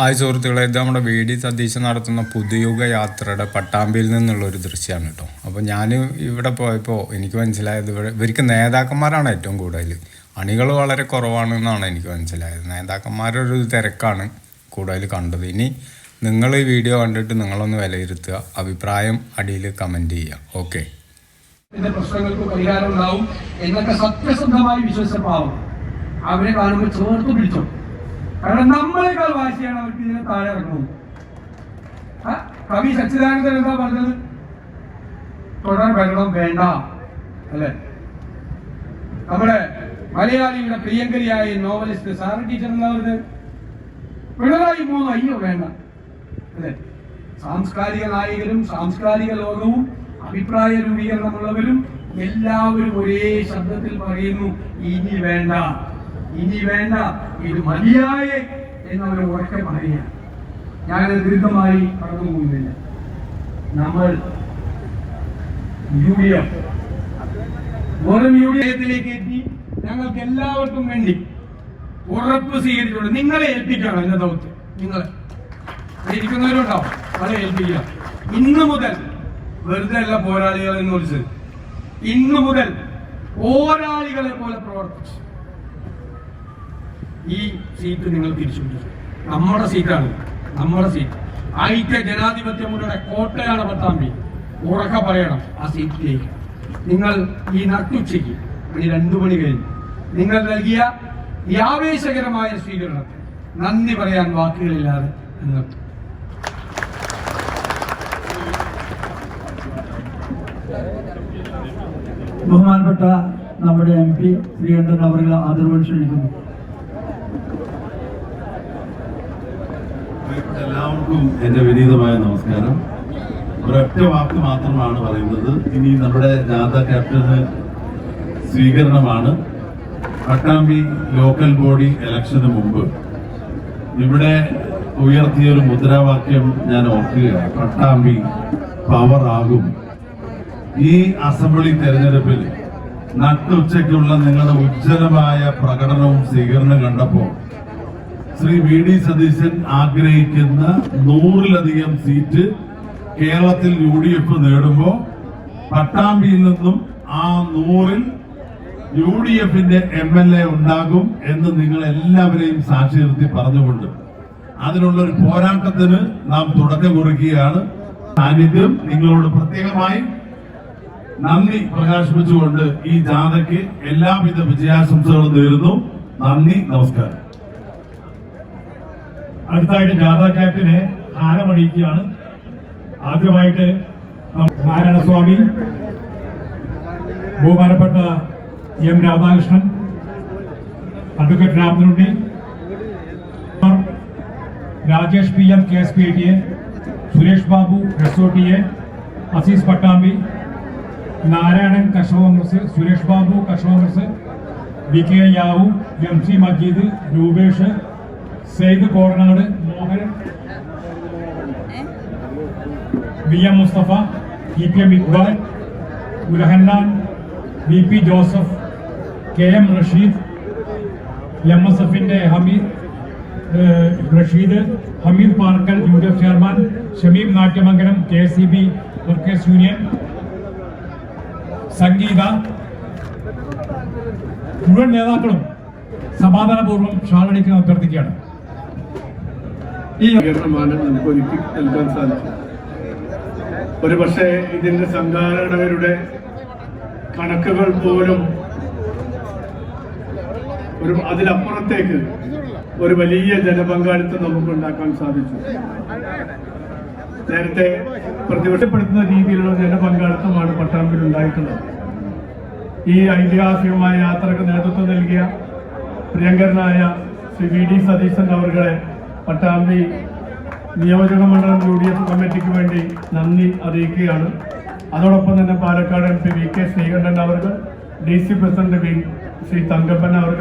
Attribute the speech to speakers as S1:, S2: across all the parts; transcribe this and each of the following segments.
S1: Hi സുഹൃത്തുക്കളെ, ഇത് നമ്മുടെ VD സതീശൻ നടത്തുന്ന പുതുയുഗ യാത്രയുടെ പട്ടാമ്പിയിൽ നിന്നുള്ളൊരു ദൃശ്യമാണ് കേട്ടോ. അപ്പോൾ ഞാൻ ഇവിടെ പോയപ്പോൾ എനിക്ക് മനസ്സിലായത് ഇവർക്ക് നേതാക്കന്മാരാണ് ഏറ്റവും കൂടുതൽ, അണികൾ വളരെ കുറവാണെന്നാണ് എനിക്ക് മനസ്സിലായത്. നേതാക്കന്മാരൊരു തിരക്കാണ് കൂടുതൽ കണ്ടത്. ഇനി നിങ്ങൾ ഈ വീഡിയോ കണ്ടിട്ട് നിങ്ങളൊന്ന് വിലയിരുത്തുക, അഭിപ്രായം അടിയിൽ കമൻറ്റ് ചെയ്യുക. ഓക്കെ,
S2: ഇതിന്റെ പ്രശ്നങ്ങൾക്ക് പരിഹാരം ഉണ്ടാവും എന്നൊക്കെ സത്യസന്ധമായി വിശ്വസിച്ചപ്പോൾ അവരെ കാണുമ്പോൾ ചേർത്ത് പിടിച്ചു. കാരണം നമ്മളെക്കാൾ വാശിയാണ് അവർക്ക് ഇതിനെ താഴെ ഇറങ്ങുന്നത്. കവി സച്ചിദാനന്ദൻ എന്താ പറഞ്ഞത്? തുടർ ഭരണം വേണ്ട അല്ലെ? നമ്മുടെ മലയാളിയുടെ പ്രിയങ്കരിയായ നോവലിസ്റ്റ് സാറ് ടീച്ചർ എന്താ പറഞ്ഞത്? പിണറായി മൂന്ന് അയ്യോ വേണ്ട അല്ലെ? സാംസ്കാരിക നായകരും സാംസ്കാരിക ലോകവും അഭിപ്രായ രൂപീകരണമുള്ളവരും എല്ലാവരും ഒരേ ശബ്ദത്തിൽ പറയുന്നു, ഇനി വേണ്ട, ഇനി വേണ്ട, ഇത് മതിയായ എന്നവർ ഉറക്കെ പറയുക. ഞാനത് ദീർഘമായി കടന്നു പോകുന്നില്ല. നമ്മൾ യൂഡിയത്തിലേക്ക് എത്തി ഞങ്ങൾക്ക് എല്ലാവർക്കും വേണ്ടി ഉറപ്പ് സ്വീകരിച്ചുകൊണ്ട് നിങ്ങളെ ഏൽപ്പിക്കണം. എന്ന ദൗത്യം നിങ്ങളെ ഇരിക്കുന്നവരുണ്ടാവും, അവരെ ഏൽപ്പിക്കുക. ഇന്നു മുതൽ വെറുതെ അല്ല പോരാളികൾ എന്ന് വിളിച്ചത്, ഇന്നു മുതൽ പോരാളികളെ പോലെ പ്രവർത്തിച്ചു ഈ സീറ്റ് നിങ്ങൾ തിരിച്ചു പിടിച്ചു. നമ്മുടെ സീറ്റാണ്, നമ്മുടെ സീറ്റ്. ഐക്യ ജനാധിപത്യ മുന്നണിയുടെ കോട്ടയാണ് പട്ടാമ്പി. ഉറക്കെ പറയണം ആ സീറ്റിലേക്ക്. നിങ്ങൾ ഈ നട്ടുച്ചയ്ക്ക് 2 മണി കഴിഞ്ഞ് നിങ്ങൾ നൽകിയ ഈ ആവേശകരമായ സ്വീകരണത്തിന് നന്ദി പറയാൻ വാക്കുകളില്ലാതെ നിർത്തും.
S3: ബഹുമാനപ്പെട്ട നമ്മുടെ MP ശ്രീകണ്ഠൻ അവരെ ആദരവ് ക്ഷണിക്കുന്നു.
S4: എല്ലാവർക്കും എൻ്റെ വിനീതമായ നമസ്കാരം. ഒരൊറ്റ വാക്ക് മാത്രമാണ് പറയുന്നത്. ഇനി നമ്മുടെ ജാഥ ക്യാപ്റ്റന് സ്വീകരണമാണ്. പട്ടാമ്പി ലോക്കൽ ബോഡി ഇലക്ഷന് മുമ്പ് ഇവിടെ ഉയർത്തിയൊരു മുദ്രാവാക്യം ഞാൻ ഓർക്കുകയാണ്. പട്ടാമ്പി പവർ ആകും. ഈ അസംബ്ലി തെരഞ്ഞെടുപ്പിൽ നട്ടുച്ചയ്ക്കുള്ള നിങ്ങളുടെ ഉജ്ജ്വലമായ പ്രകടനവും സ്വീകരണം കണ്ടപ്പോൾ ശ്രീ VD സതീശൻ ആഗ്രഹിക്കുന്ന 100-ലധികം സീറ്റ് കേരളത്തിൽ UDF നേടുമ്പോൾ പട്ടാമ്പിയിൽ നിന്നും ആ 100-ൽ UDF-ന്റെ MLA ഉണ്ടാകും എന്ന് നിങ്ങൾ എല്ലാവരെയും സാക്ഷി നിർത്തി പറഞ്ഞുകൊണ്ട് അതിനുള്ളൊരു പോരാട്ടത്തിന് നാം തുടക്കം കുറിക്കുകയാണ്. സാന്നിധ്യം നിങ്ങളോട് പ്രത്യേകമായി നന്ദി പ്രകാശിപ്പിച്ചുകൊണ്ട് ഈ ജാഥയ്ക്ക് എല്ലാവിധ വിജയാശംസകളും നേരുന്നു. നന്ദി, നമസ്കാരം.
S5: അടുത്തായിട്ട് ജാഥ ക്യാപ്റ്റനെ ഹാരമണിയിക്കുകയാണ്. ആദ്യമായിട്ട് നാരായണസ്വാമി, ബഹുമാനപ്പെട്ട M Radhakrishnan, advocate Ramanunni, Rajesh PM KSPTA, Suresh Babu SOTA, Azeez Pattambi, Narayanan കശവമർസ്, സുരേഷ് ബാബു കശവമർസ്, VK യാവു, MC Majeed, Rupesh, Saeed Kodanad, Mohan, VM Musthafa, EPM Iqbal, Ulahannan, VP Joseph, KM Rasheed, MSF-ന്റെ Hameed Rasheed, Hameed Parakkal UDF chairman, Shameem Natyamangalam KSCB workers union, Sangeetha, മുഴുവൻ നേതാക്കളും സമാധാനപൂർവ്വം ഷാളടിക്കാൻ അഭ്യർത്ഥിക്കുകയാണ്.
S6: ഈ വികരണമാണ് നമുക്ക് ഒരുക്കി നൽകാൻ സാധിക്കും. ഒരുപക്ഷെ ഇതിന്റെ സംഘാടകരുടെ കണക്കുകൾ പോലും അതിലപ്പുറത്തേക്ക് ഒരു വലിയ ജനപങ്കാളിത്തം നമുക്ക് ഉണ്ടാക്കാൻ സാധിച്ചു. നേരത്തെ പ്രതിപക്ഷപ്പെടുത്തുന്ന രീതിയിലുള്ള ജനപങ്കാളിത്തമാണ് പട്ടാമ്പിൽ ഉണ്ടായിട്ടുള്ളത്. ഈ ഐതിഹാസികമായ യാത്രക്ക് നേതൃത്വം നൽകിയ പ്രിയങ്കരനായ ശ്രീ VD സതീശൻ അവരുടെ പട്ടാമ്പി നിയോജക മണ്ഡലം UDF കമ്മിറ്റിക്ക് വേണ്ടി നന്ദി അറിയിക്കുകയാണ്. അതോടൊപ്പം തന്നെ പാലക്കാട് MP VK ശ്രീകണ്ഠൻ അവർ, DC പ്രസിഡന്റ് ശ്രീ തങ്കപ്പൻ അവർ,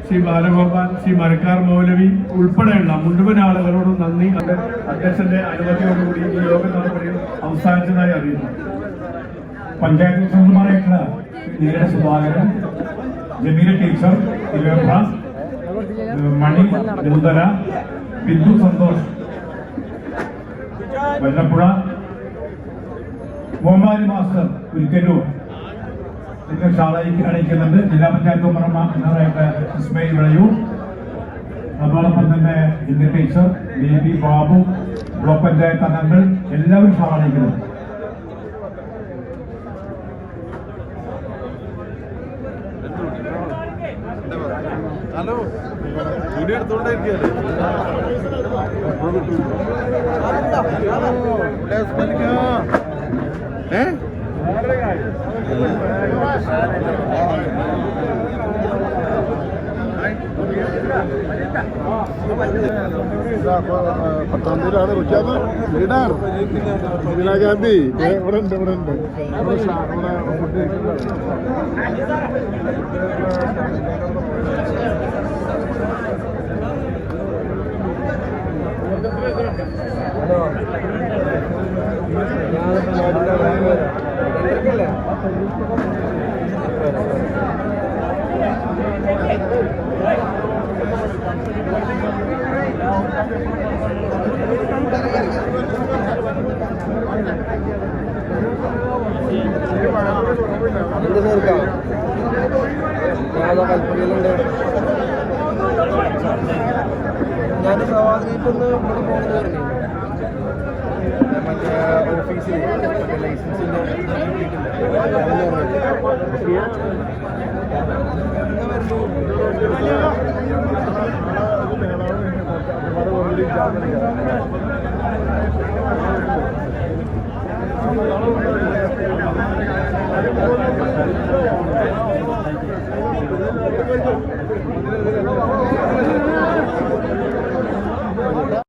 S6: ശ്രീ ബാലഗോപാൽ, ശ്രീ മരക്കാർ മൗലവി ഉൾപ്പെടെയുള്ള മുഴുവൻ ആളുകളോടും നന്ദി. അധ്യക്ഷന്റെ അനുമതിയോടുകൂടി ഈ യോഗ നടപടികൾ അവസാനിച്ചതായി അറിയുന്നു.
S5: പഞ്ചായത്ത് പ്രസിഡന്റുമാരായിട്ടുള്ള നീരജ സുധാകരൻ, ജമീല ടീച്ചർ, മണി, മുതല, ബിന്ദു സന്തോഷ് വല്ലപ്പുഴ, മുഹമ്മദ് മാസ്റ്റർ ഒരിക്കലും നിങ്ങൾ ഷാളയ്ക്ക് അണിയിക്കുന്നുണ്ട്. ജില്ലാ പഞ്ചായത്ത് മെമ്പറായിട്ട് ഇസ്മയിൽ വിളയൂർ, അതോടൊപ്പം തന്നെ India teacher, baby Babu, block panchayat അംഗങ്ങൾ എല്ലാവരും ഷാൾ അണിയിക്കുന്നുണ്ട്.
S7: പട്ടാമ്പിയിലാണ് പ്രഖ്യാപനം. വീടാണ് ഇന്ദിരാഗാന്ധി ഇവിടെ ഉണ്ട്
S8: ഞാൻ സവാദിക്കൊന്ന് ഇവിടെ പോകുന്നത് മറ്റേ ഓഫീസിൽ ലൈസൻസിൻ്റെ